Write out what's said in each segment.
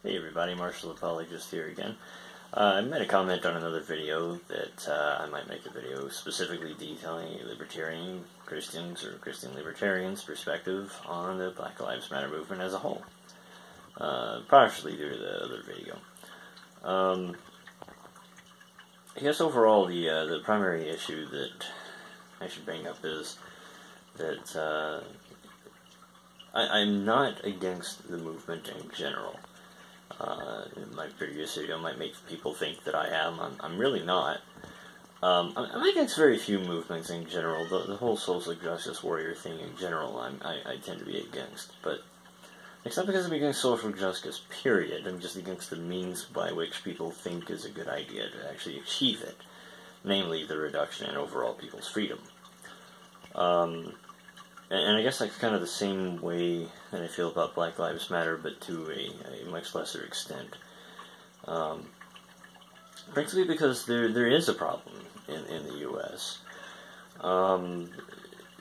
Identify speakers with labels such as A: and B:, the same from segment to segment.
A: Hey everybody, Marshall Apologist here again. I made a comment on another video that I might make a video specifically detailing a libertarian Christians or Christian libertarians' perspective on the Black Lives Matter movement as a whole. Partially due to the other video. I guess overall the primary issue that I should bring up is that I'm not against the movement in general. In my previous video might make people think that I am. I'm really not. I'm against very few movements in general. The whole social justice warrior thing in general, I tend to be against. But it's not because I'm against social justice, period. I'm just against the means by which people think is a good idea to actually achieve it. Namely, the reduction in overall people's freedom. And I guess that's kind of the same way that I feel about Black Lives Matter, but to a much lesser extent. Principally because there is a problem in the U.S.,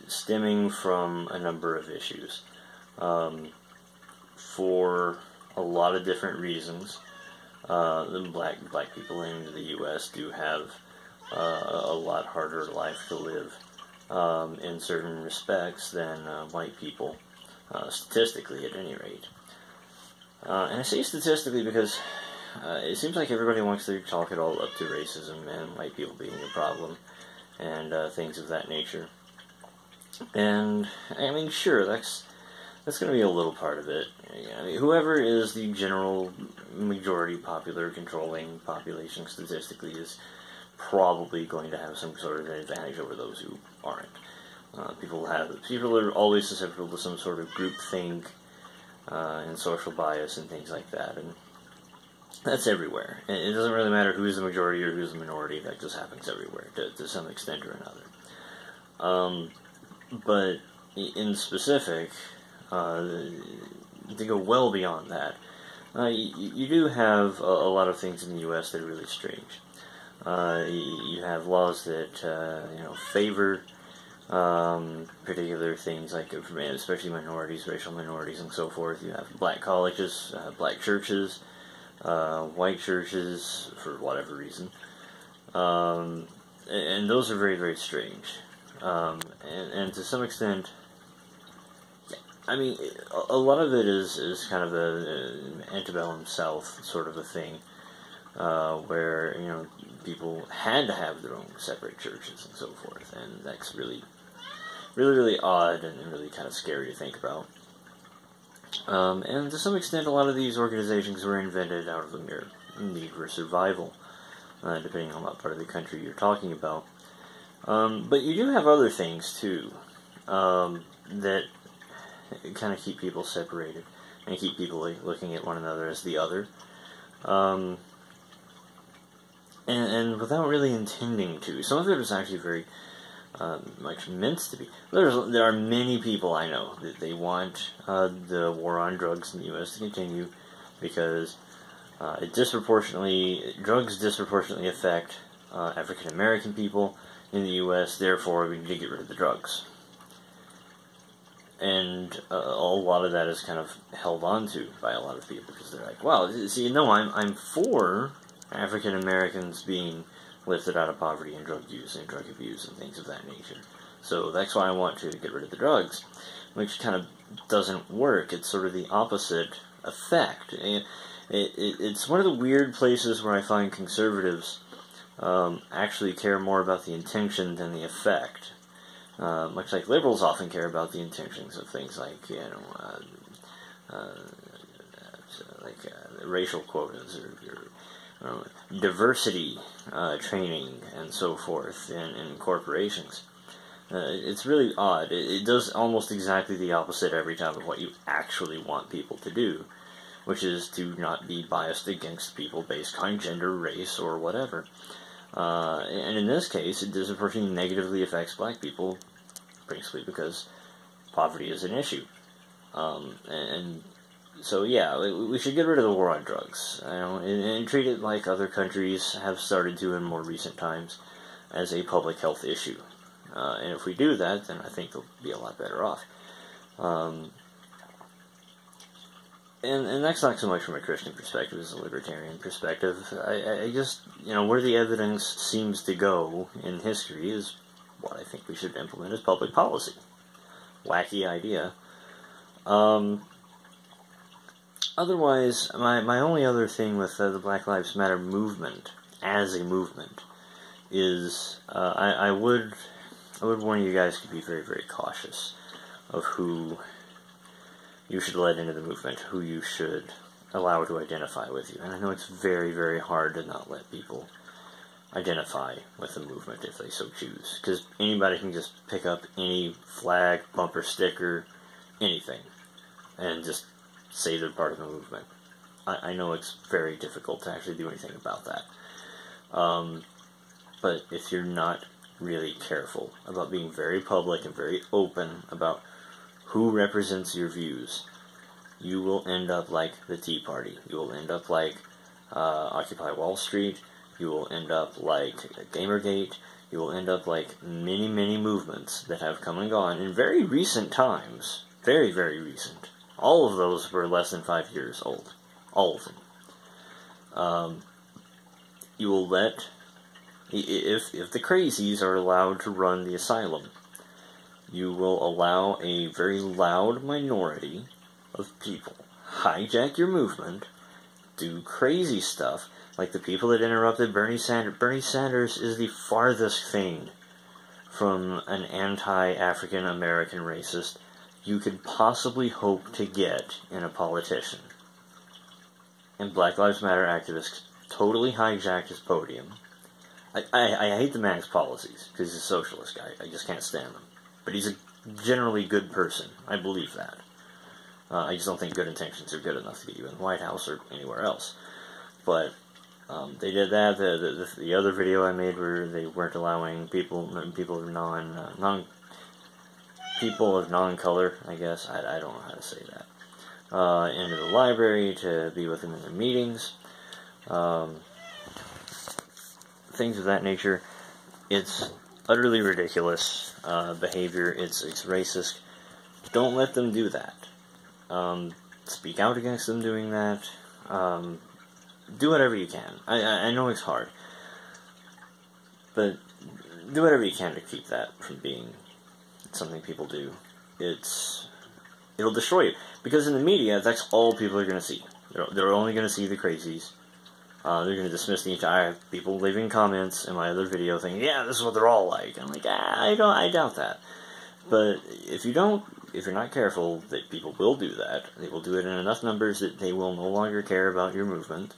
A: stemming from a number of issues. For a lot of different reasons, the black people in the U.S. do have a lot harder life to live. In certain respects than white people, statistically at any rate. And I say statistically because it seems like everybody wants to chalk it all up to racism and white people being a problem and things of that nature. And I mean, sure, that's going to be a little part of it. I mean, whoever is the general majority popular controlling population statistically is probably going to have some sort of an advantage over those who aren't. People are always susceptible to some sort of groupthink and social bias and things like that, and that's everywhere. And it doesn't really matter who's the majority or who's the minority. That just happens everywhere to some extent or another. But in specific, to go well beyond that, you do have a lot of things in the U.S. that are really strange. You have laws that favor particular things, like especially minorities, racial minorities, and so forth. You have black colleges, black churches, white churches, for whatever reason. And those are very, very strange. And to some extent, I mean, a lot of it is kind of an antebellum South sort of a thing. Where, people had to have their own separate churches and so forth, and that's really, really, really odd and really kind of scary to think about. And to some extent, a lot of these organizations were invented out of the mere need for survival, depending on what part of the country you're talking about. But you do have other things, too, that kind of keep people separated, and keep people looking at one another as the other. And without really intending to. Some of it is actually very much meant to be. There are many people I know that they want the war on drugs in the U.S. to continue because drugs disproportionately affect African American people in the U.S. Therefore, we need to get rid of the drugs. And a lot of that is kind of held on to by a lot of people because they're like, well, see, no, I'm for African Americans being lifted out of poverty and drug use and drug abuse and things of that nature. So that's why I want to get rid of the drugs, which kind of doesn't work. It's sort of the opposite effect. It's one of the weird places where I find conservatives actually care more about the intention than the effect. Much like liberals often care about the intentions of things like, racial quotas or diversity training and so forth in corporations. It's really odd. It does almost exactly the opposite every time of what you actually want people to do, which is to not be biased against people based on gender, race, or whatever. And in this case, it disproportionately negatively affects black people, principally because poverty is an issue. So yeah, we should get rid of the war on drugs, and treat it like other countries have started to in more recent times, as a public health issue. And if we do that, then I think they'll be a lot better off. and that's not so much from a Christian perspective as a libertarian perspective. I just, where the evidence seems to go in history is what I think we should implement as public policy. Wacky idea. Otherwise, my only other thing with the Black Lives Matter movement, as a movement, is I would warn you guys to be very, very cautious of who you should let into the movement, who you should allow to identify with you. And I know it's very, very hard to not let people identify with the movement if they so choose, because anybody can just pick up any flag, bumper sticker, anything, and just say they're part of the movement. I know it's very difficult to actually do anything about that. But if you're not really careful about being very public and very open about who represents your views, you will end up like the Tea Party. You will end up like Occupy Wall Street. You will end up like Gamergate. You will end up like many, many movements that have come and gone in very recent times. Very, very recent. All of those were less than 5 years old. All of them. You will let... If the crazies are allowed to run the asylum, you will allow a very loud minority of people hijack your movement, do crazy stuff, like the people that interrupted Bernie Sanders. Bernie Sanders is the farthest thing from an anti-African American racist you could possibly hope to get in a politician. And Black Lives Matter activists totally hijacked his podium. I hate the man's policies, because he's a socialist guy. I just can't stand them. But he's a generally good person. I believe that. I just don't think good intentions are good enough to get you in the White House or anywhere else. But they did that. The other video I made where they weren't allowing people of non-color, I guess, I don't know how to say that, into the library to be with them in their meetings. Things of that nature. It's utterly ridiculous behavior. It's racist. Don't let them do that. Speak out against them doing that. Do whatever you can. I know it's hard, but do whatever you can to keep that from being something people do. It'll destroy you, because in the media, that's all people are going to see. They're only going to see the crazies. They're going to dismiss the entire people leaving comments in my other video thinking, yeah, this is what they're all like. I'm like, I doubt that. But if you're not careful, that people will do that. They will do it in enough numbers that they will no longer care about your movement.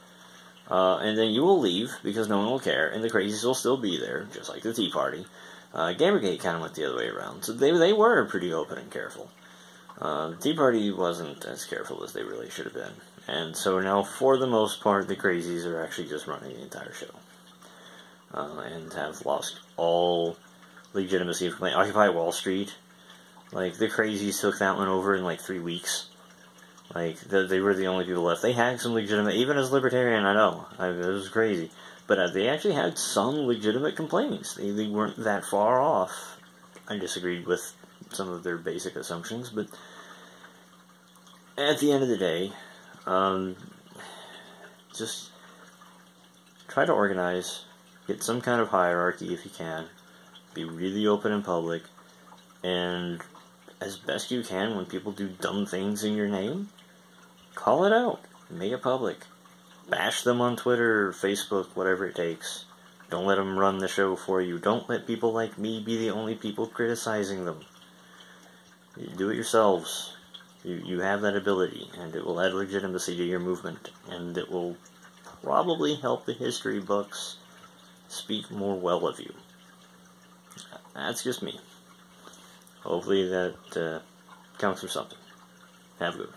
A: And then you will leave because no one will care, and the crazies will still be there, just like the Tea Party. Gamergate kind of went the other way around, so they were pretty open and careful. The Tea Party wasn't as careful as they really should have been. And so now, for the most part, the crazies are actually just running the entire show. And have lost all legitimacy from Occupy Wall Street. Like, the crazies took that one over in like 3 weeks. Like, they were the only people left. They had some legitimate, even as libertarian, I know, it was crazy. But they actually had some legitimate complaints. They weren't that far off. I disagreed with some of their basic assumptions, but at the end of the day, just try to organize, get some kind of hierarchy if you can, be really open in public, and as best you can, when people do dumb things in your name, call it out, make it public, bash them on Twitter or Facebook, whatever it takes. Don't let them run the show for you. Don't let people like me be the only people criticizing them. You do it yourselves. You have that ability, and it will add legitimacy to your movement, and it will probably help the history books speak more well of you. That's just me. Hopefully that counts for something. Have a good one.